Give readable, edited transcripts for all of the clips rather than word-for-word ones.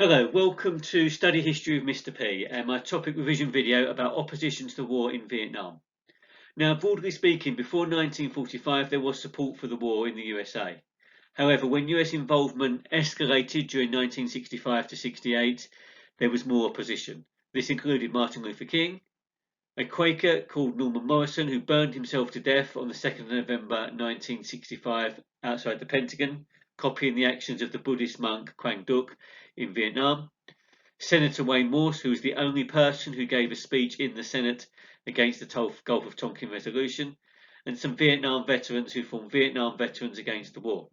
Hello, welcome to Study History with Mr. P and my topic revision video about opposition to the war in Vietnam. Now, broadly speaking, before 1945 there was support for the war in the USA. However, when US involvement escalated during 1965 to 68, there was more opposition. This included Martin Luther King, a Quaker called Norman Morrison who burned himself to death on the 2nd of November 1965 outside the Pentagon, copying the actions of the Buddhist monk Quang Duc in Vietnam. Senator Wayne Morse, who was the only person who gave a speech in the Senate against the Gulf of Tonkin resolution, and some Vietnam veterans who formed Vietnam Veterans Against the War.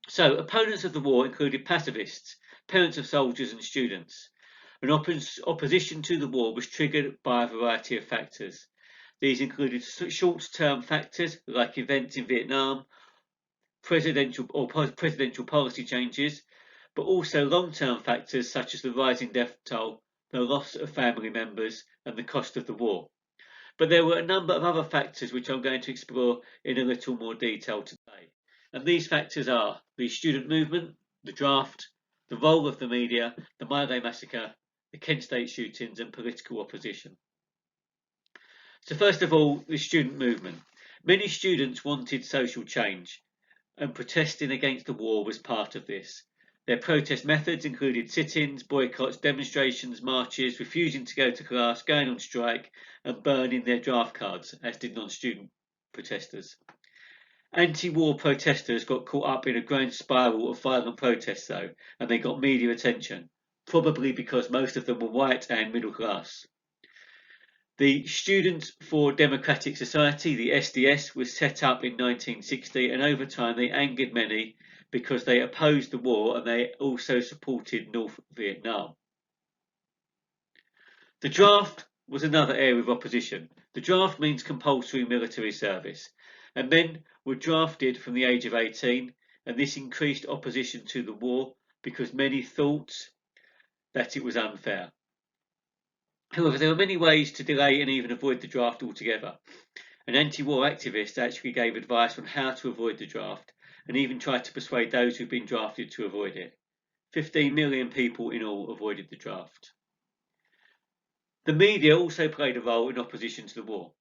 So, opponents of the war included pacifists, parents of soldiers and students. An opposition to the war was triggered by a variety of factors. These included short-term factors like events in Vietnam, presidential policy changes, but also long-term factors such as the rising death toll, the loss of family members, and the cost of the war. But there were a number of other factors which I'm going to explore in a little more detail today. And these factors are the student movement, the draft, the role of the media, the My Lai massacre, the Kent State shootings, and political opposition. So first of all, the student movement. Many students wanted social change, and protesting against the war was part of this. Their protest methods included sit-ins, boycotts, demonstrations, marches, refusing to go to class, going on strike, and burning their draft cards, as did non-student protesters. Anti-war protesters got caught up in a growing spiral of violent protests, though, and they got media attention, probably because most of them were white and middle class. The Students for Democratic Society, the SDS, was set up in 1960, and over time they angered many because they opposed the war and they also supported North Vietnam. The draft was another area of opposition. The draft means compulsory military service, and men were drafted from the age of 18, and this increased opposition to the war because many thought that it was unfair. However, there were many ways to delay and even avoid the draft altogether. An anti-war activist actually gave advice on how to avoid the draft and even tried to persuade those who'd been drafted to avoid it. 15 million people in all avoided the draft. The media also played a role in opposition to the war.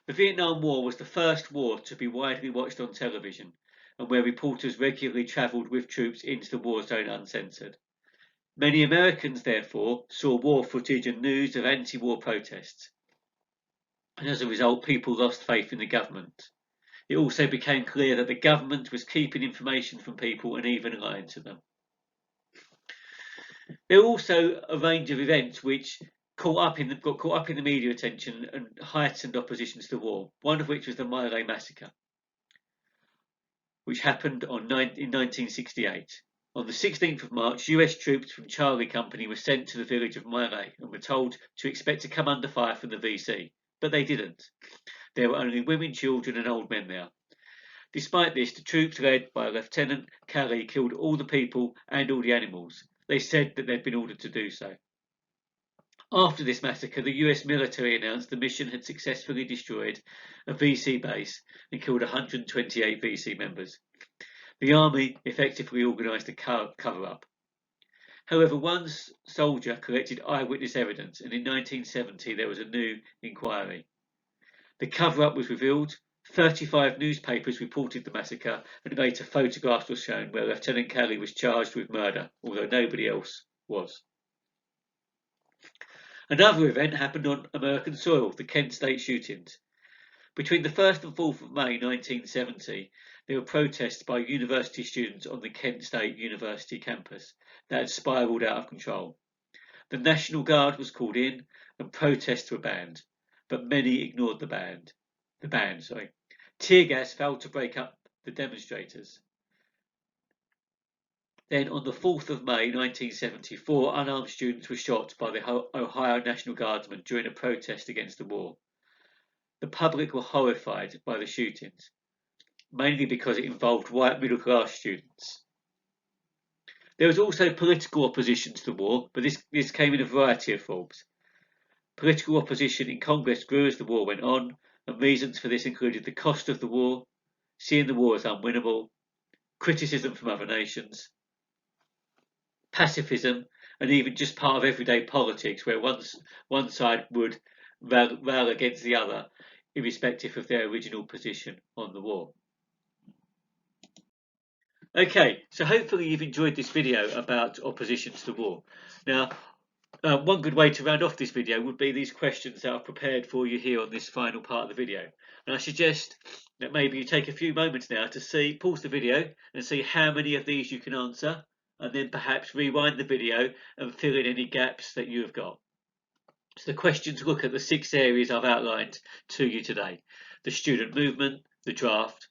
The Vietnam War was the first war to be widely watched on television and where reporters regularly travelled with troops into the war zone uncensored. Many Americans, therefore, saw war footage and news of anti-war protests, and as a result, people lost faith in the government. It also became clear that the government was keeping information from people and even lying to them. There were also a range of events which got caught up in the media attention and heightened opposition to the war, one of which was the My Lai massacre, which happened in 1968. On the 16th of March, US troops from Charlie Company were sent to the village of My Lai and were told to expect to come under fire from the VC, but they didn't. There were only women, children and old men there. Despite this, the troops led by Lieutenant Kelly killed all the people and all the animals. They said that they'd been ordered to do so. After this massacre, the US military announced the mission had successfully destroyed a VC base and killed 128 VC members. The army effectively organised a cover-up. However, one soldier collected eyewitness evidence, and in 1970 there was a new inquiry. The cover-up was revealed. 35 newspapers reported the massacre, and later photographs were shown where Lieutenant Kelly was charged with murder, although nobody else was. Another event happened on American soil, the Kent State shootings. Between the 1st and 4th of May 1970, there were protests by university students on the Kent State University campus that had spiralled out of control. The National Guard was called in and protests were banned, but many ignored the ban. Tear gas failed to break up the demonstrators. Then on the 4th of May 1974, unarmed students were shot by the Ohio National Guardsmen during a protest against the war. The public were horrified by the shootings, mainly because it involved white middle-class students. There was also political opposition to the war, but this came in a variety of forms. Political opposition in Congress grew as the war went on, and reasons for this included the cost of the war, seeing the war as unwinnable, criticism from other nations, pacifism, and even just part of everyday politics, where one side would rail against the other, irrespective of their original position on the war. Okay, so hopefully you've enjoyed this video about oppositions to war. Now, one good way to round off this video would be these questions that I've prepared for you here on this final part of the video. And I suggest that maybe you take a few moments now to pause the video and see how many of these you can answer, and then perhaps rewind the video and fill in any gaps that you have got. So the questions look at the 6 areas I've outlined to you today: the student movement, the draft,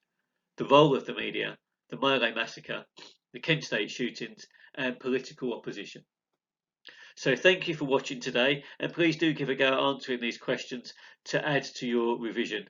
the role of the media, the My massacre, the Kent State shootings, and political opposition. So thank you for watching today, and please do give a go at answering these questions to add to your revision